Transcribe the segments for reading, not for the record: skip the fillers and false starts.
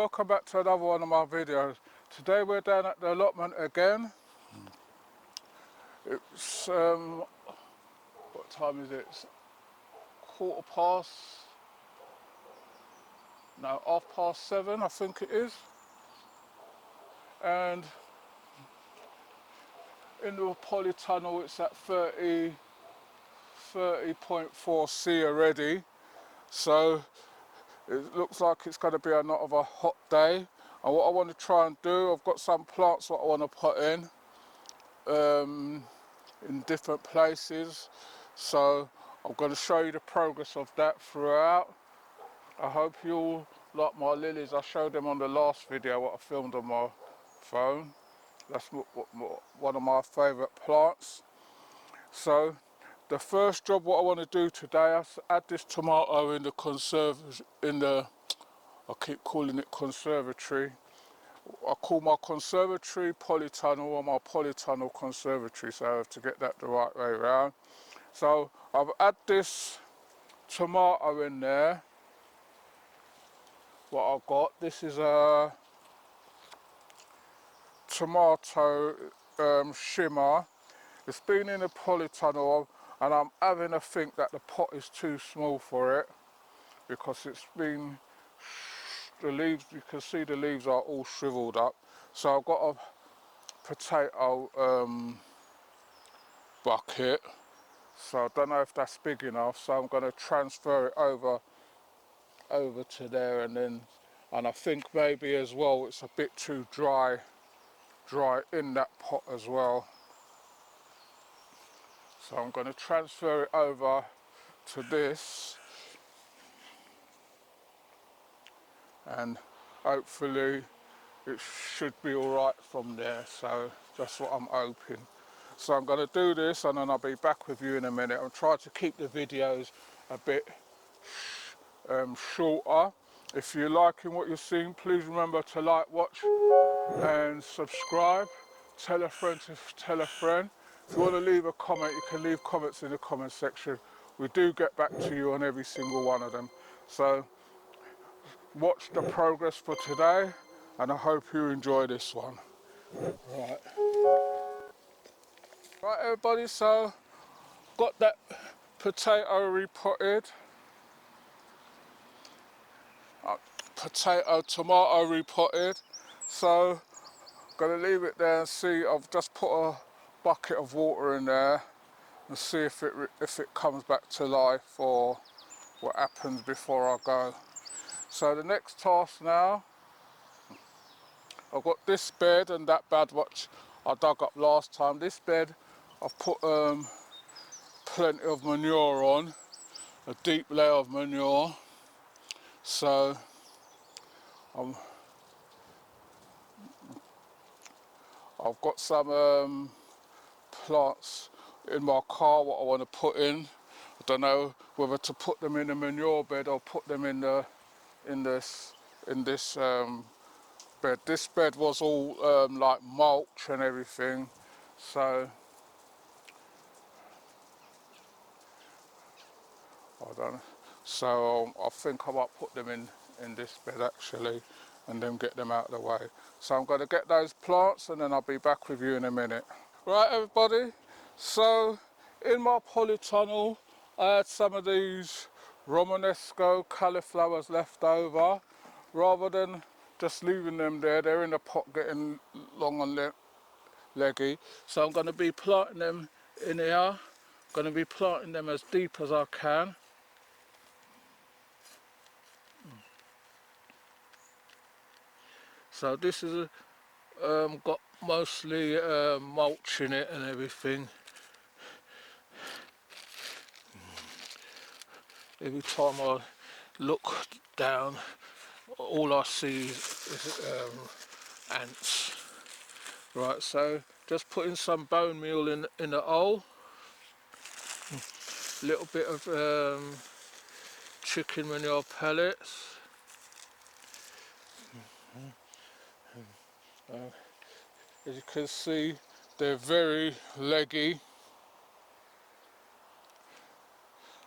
welcome back to another one of my videos. Today we're down at the allotment again. It's what time is it? It's half past 7 I think it is. And in the polytunnel it's at 30.4 C already, so it looks like it's going to be another hot day. And what I want to try and do, I've got some plants that I want to put in different places, so I'm going to show you the progress of that throughout. I hope you all like my lilies. I showed them on the last video what I filmed on my phone. That's one of my favourite plants. So the first job what I want to do today is add this tomato in the I keep calling it conservatory. I call my conservatory polytunnel, or my polytunnel conservatory, so I have to get that the right way around. So I've add this tomato in there. What I've got, this is a tomato shimmer. It's been in a polytunnel and I'm having a think that the pot is too small for it, because it's been, the leaves, you can see the leaves are all shriveled up. So I've got a potato bucket, so I don't know if that's big enough, so I'm going to transfer it over to there, and I think maybe as well it's a bit too dry in that pot as well. So I'm going to transfer it over to this, and hopefully it should be alright from there. So that's what I'm hoping. So I'm going to do this and then I'll be back with you in a minute. I'm trying to keep the videos a bit shorter. If you're liking what you're seeing, please remember to like, watch and subscribe. Tell a friend to tell a friend. If you want to leave a comment, you can leave comments in the comment section. We do get back to you on every single one of them. So watch the progress for today, and I hope you enjoy this one. Right everybody, so got that potato repotted. Tomato repotted. So I'm going to leave it there and see. I've just put a bucket of water in there and see if it comes back to life or what happens before I go. So the next task now, I've got this bed and that bed which I dug up last time. This bed I've put plenty of manure on, a deep layer of manure. So I've got some plants in my car what I want to put in. I don't know whether to put them in a manure bed or put them in this bed. This bed was all like mulch and everything, so I don't know. So I think I might put them in this bed actually, and then get them out of the way. So I'm going to get those plants and then I'll be back with you in a minute. Right everybody, so in my polytunnel I had some of these Romanesco cauliflowers left over. Rather than just leaving them there, they're in the pot getting long and leggy. So I'm going to be planting them in here. I'm going to be planting them as deep as I can. So this is got mostly mulch in it and everything. Every time I look down, all I see is ants. Right, so just putting some bone meal in the hole. A little bit of chicken manure pellets. As you can see, they're very leggy.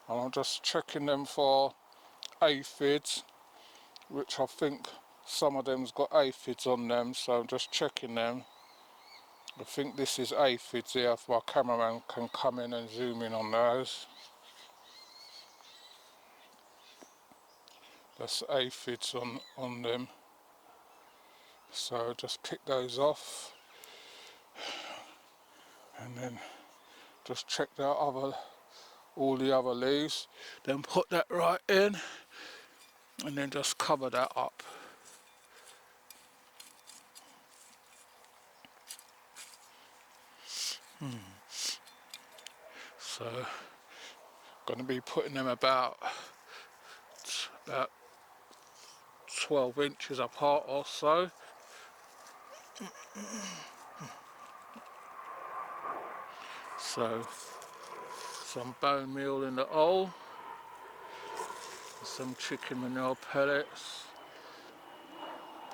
And I'm just checking them for aphids, which I think some of them's got aphids on them, so I'm just checking them. I think this is aphids here, if my cameraman can come in and zoom in on those. That's aphids on them. So just pick those off. And then just check all the other leaves. Then put that right in. And then just cover that up. So, going to be putting them about 12 inches apart or so. So, some bone meal in the hole, some chicken manure pellets,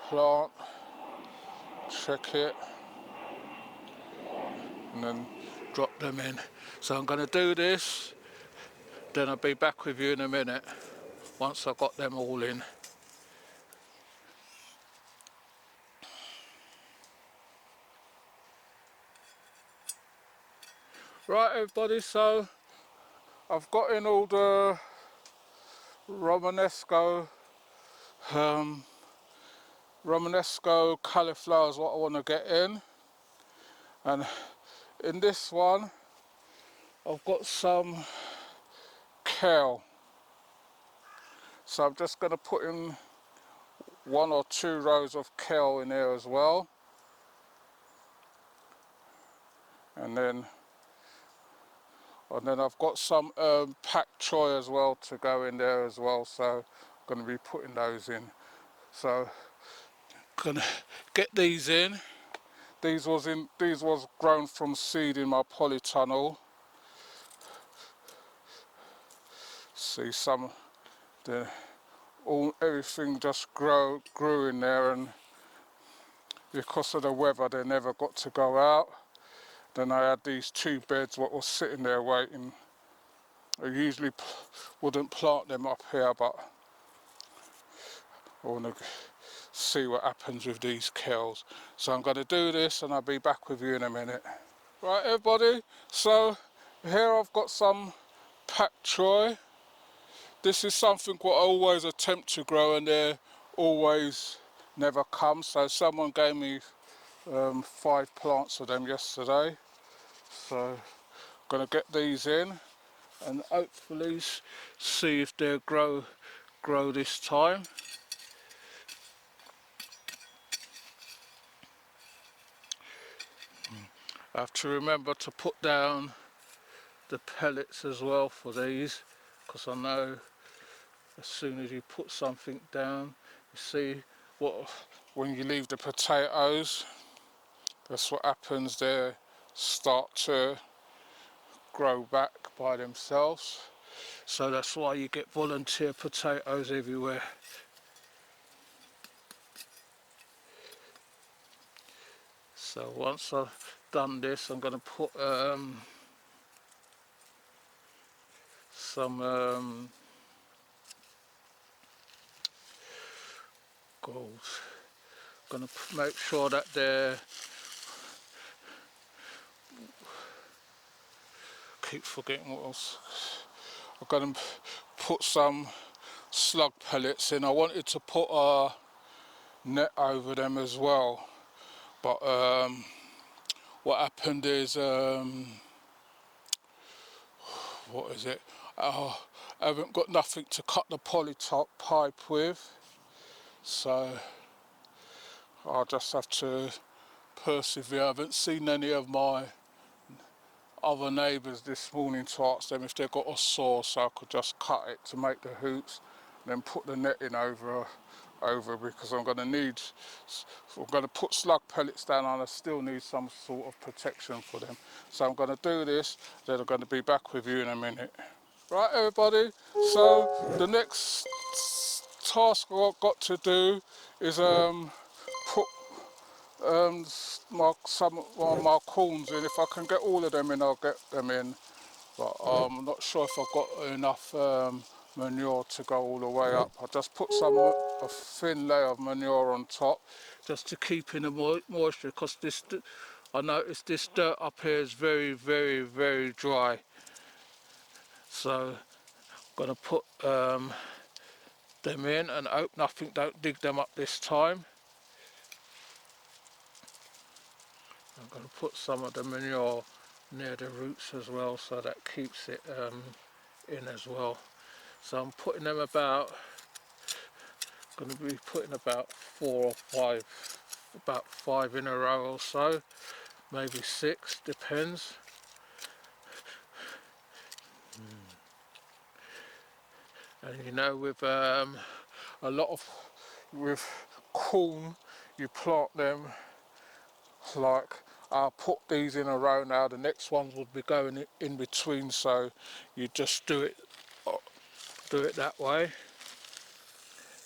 plant, check it, and then drop them in. So I'm going to do this, then I'll be back with you in a minute once I've got them all in. Right everybody, so I've got in all the Romanesco cauliflower is what I want to get in, and in this one I've got some kale, so I'm just going to put in 1 or 2 rows of kale in there as well, and then I've got some Pak Choi as well to go in there as well, so I'm going to be putting those in. So gonna get these in. These was grown from seed in my polytunnel. See everything just grew in there, and because of the weather they never got to go out. Then I had these 2 beds what was sitting there waiting. I usually wouldn't plant them up here, but I want to see what happens with these kales. So I'm going to do this and I'll be back with you in a minute. Right everybody, so here I've got some Pak Choi. This is something what I always attempt to grow and they always never come. So someone gave me 5 plants of them yesterday. So I'm going to get these in and hopefully see if they'll grow this time. I have to remember to put down the pellets as well for these, because I know as soon as you put something down, you see when you leave the potatoes, that's what happens, they start to grow back by themselves. So that's why you get volunteer potatoes everywhere. So once I've done this, I'm going to put some goals. I'm going to make sure that they're, keep forgetting what else. I'm going to put some slug pellets in. I wanted to put a net over them as well, but what happened is what is it? I haven't got nothing to cut the polytop pipe with, so I'll just have to persevere. I haven't seen any of my other neighbours this morning to ask them if they've got a saw, so I could just cut it to make the hoops, then put the netting over because I'm going to put slug pellets down and I still need some sort of protection for them. So I'm going to do this, then I'm going to be back with you in a minute. Right everybody, so the next task I've got to do is put some of my corns in. If I can get all of them in, I'll get them in, but I'm not sure if I've got enough manure to go all the way up. I just put a thin layer of manure on top just to keep in the moisture, because I noticed this dirt up here is very, very, very dry. So I'm going to put them in and hope nothing don't dig them up this time. I'm going to put some of the manure near the roots as well, so that keeps it in as well. So I'm putting them about, going to be putting about 4 or 5, about 5 in a row or so, maybe 6, depends. And you know, with a lot of, with corn, you plant them like, I'll put these in a row now, the next ones would be going in between, so you just do it that way.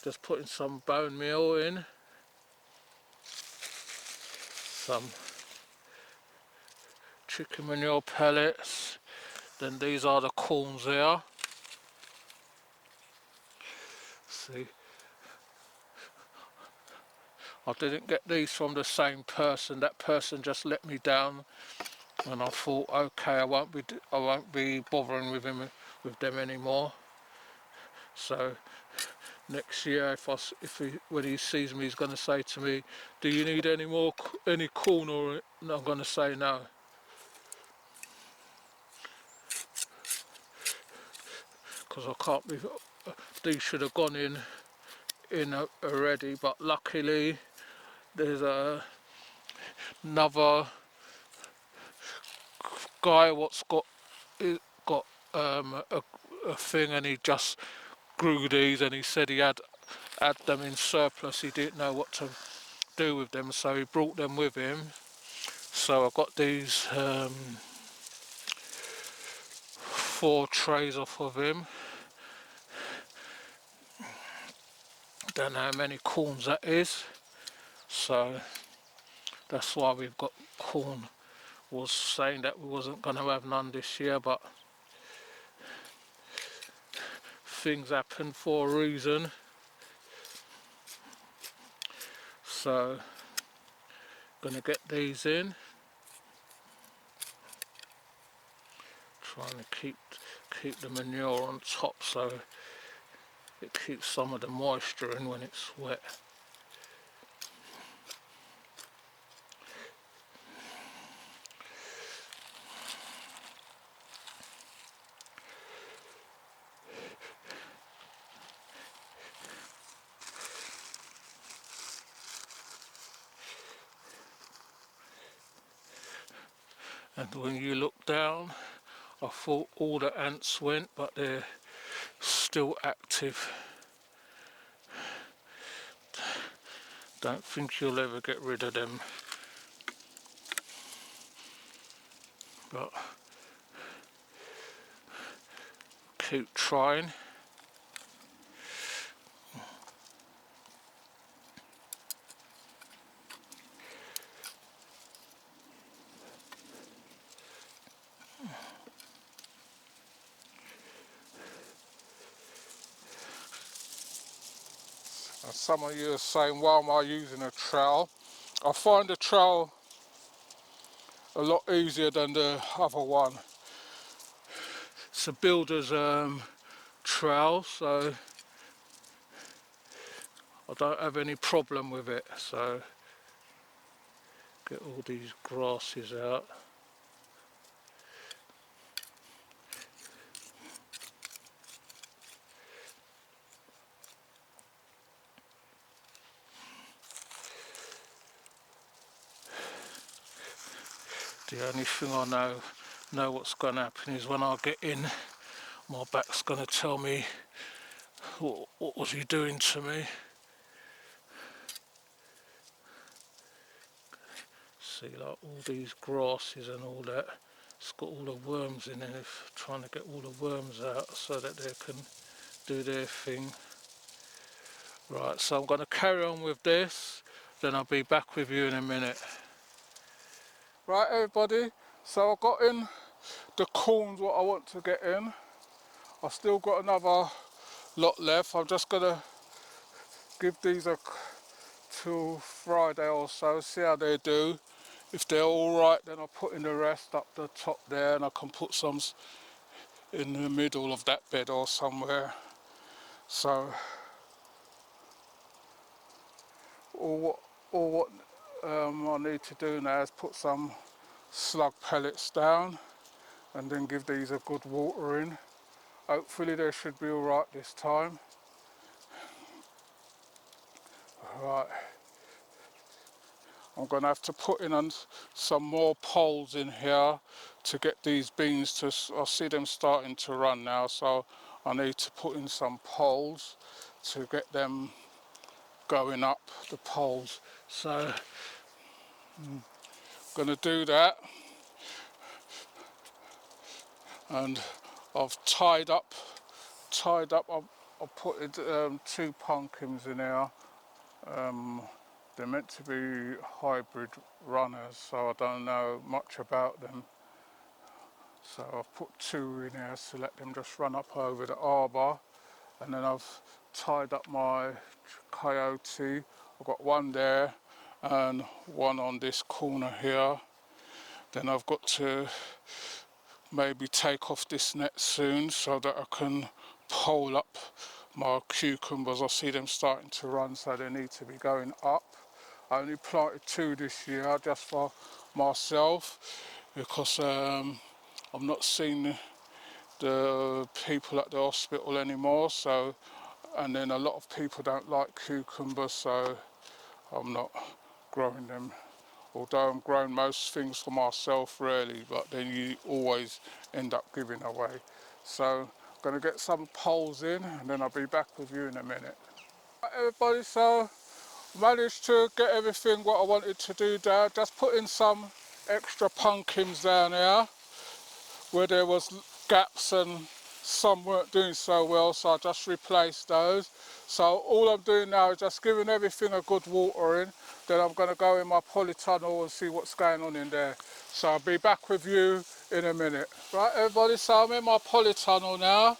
Just putting some bone meal in, some chicken manure pellets, then these are the corns there. See, I didn't get these from the same person. That person just let me down, and I thought, okay, I won't be bothering with them anymore. So next year, when he sees me, he's going to say to me, "Do you need any corn?" Or I'm going to say no. Because I can't be. These should have gone in already, but luckily there's another guy what's got a thing, and he just grew these, and he said he had them in surplus. He didn't know what to do with them, so he brought them with him. So I got these 4 trays off of him. Don't know how many corns that is, so that's why we've got corn. Was saying that we wasn't going to have none this year, but things happen for a reason. So gonna get these in, trying to keep the manure on top so it keeps some of the moisture in when it's wet. And when you look down, I thought all the ants went, but they're still active. Don't think you'll ever get rid of them, but keep trying. And some of you are saying, why am I using a trowel? I find the trowel a lot easier than the other one. It's a builder's trowel, so I don't have any problem with it. So get all these grasses out. The only thing I know what's going to happen is when I get in, my back's going to tell me what was he doing to me. See, like all these grasses and all that, it's got all the worms in it. Trying to get all the worms out so that they can do their thing. Right, so I'm going to carry on with this, then I'll be back with you in a minute. Right everybody, so I got in the corns what I want to get in. I've still got another lot left. I'm just gonna give these a till Friday or so, see how they do. If they're all right, then I'll put in the rest up the top there, and I can put some in the middle of that bed or somewhere. So all what I need to do now is put some slug pellets down and then give these a good watering. Hopefully they should be all right this time. Right, I'm going to have to put in some more poles in here to get these beans to, I see them starting to run now, so I need to put in some poles to get them going up the poles. So I'm going to do that, and I've tied up, I've put 2 pumpkins in here. They're meant to be hybrid runners, so I don't know much about them. So I've put 2 in here to let them just run up over the arbour, and then I've tied up my coyote. I've got 1 there and 1 on this corner here. Then I've got to maybe take off this net soon so that I can pole up my cucumbers. I see them starting to run, so they need to be going up. I only planted 2 this year just for myself, because I'm not seeing the people at the hospital anymore, so, and then a lot of people don't like cucumbers, so I'm not growing them. Although I'm growing most things for myself really, but then you always end up giving away. So I'm going to get some poles in, and then I'll be back with you in a minute. Right, everybody, so managed to get everything what I wanted to do down. Just put in some extra pumpkins down here where there was gaps and some weren't doing so well, so I just replaced those. So all I'm doing now is just giving everything a good watering. Then I'm going to go in my polytunnel and see what's going on in there. So I'll be back with you in a minute. Right everybody, so I'm in my polytunnel now.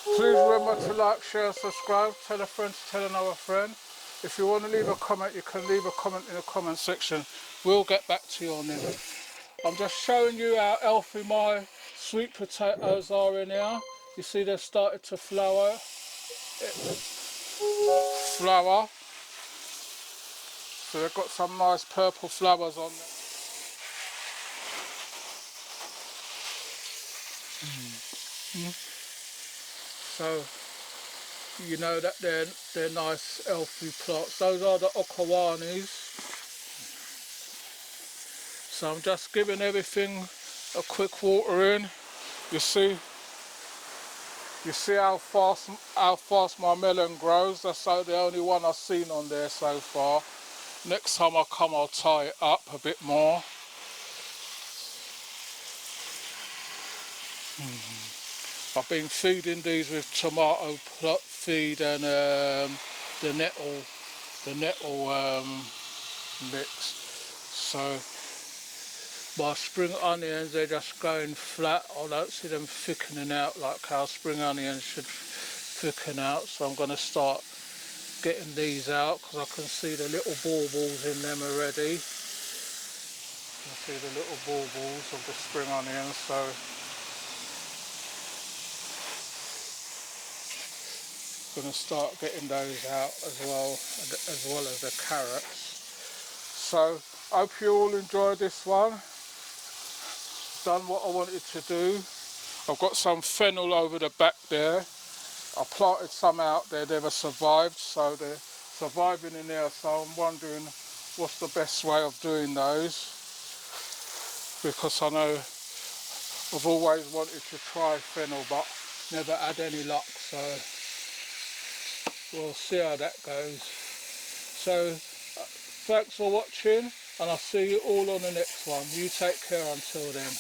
Please remember to like, share, subscribe, tell a friend to tell another friend. If you want to leave a comment, you can leave a comment in the comment section. We'll get back to you on it. I'm just showing you how healthy my sweet potatoes are in here. You see they've started to flower. So they've got some nice purple flowers on them. So you know that they're nice healthy plants. Those are the okawanis. So I'm just giving everything a quick watering. You see how fast my melon grows. That's the only one I've seen on there so far. Next time I come, I'll tie it up a bit more. I've been feeding these with tomato feed and the nettle mix. So my spring onions, they're just going flat. I don't see them thickening out like how spring onions should thicken out. So I'm going to start getting these out, because I can see the little baubles in them already. You can see the little baubles of the spring onions. So I'm going to start getting those out as well as the carrots. So hope you all enjoyed this one. Done what I wanted to do. I've got some fennel over the back there. I planted some out there, they've survived, so they're surviving in there. So I'm wondering what's the best way of doing those, because I know I've always wanted to try fennel but never had any luck, so we'll see how that goes. So thanks for watching, and I'll see you all on the next one. You take care until then.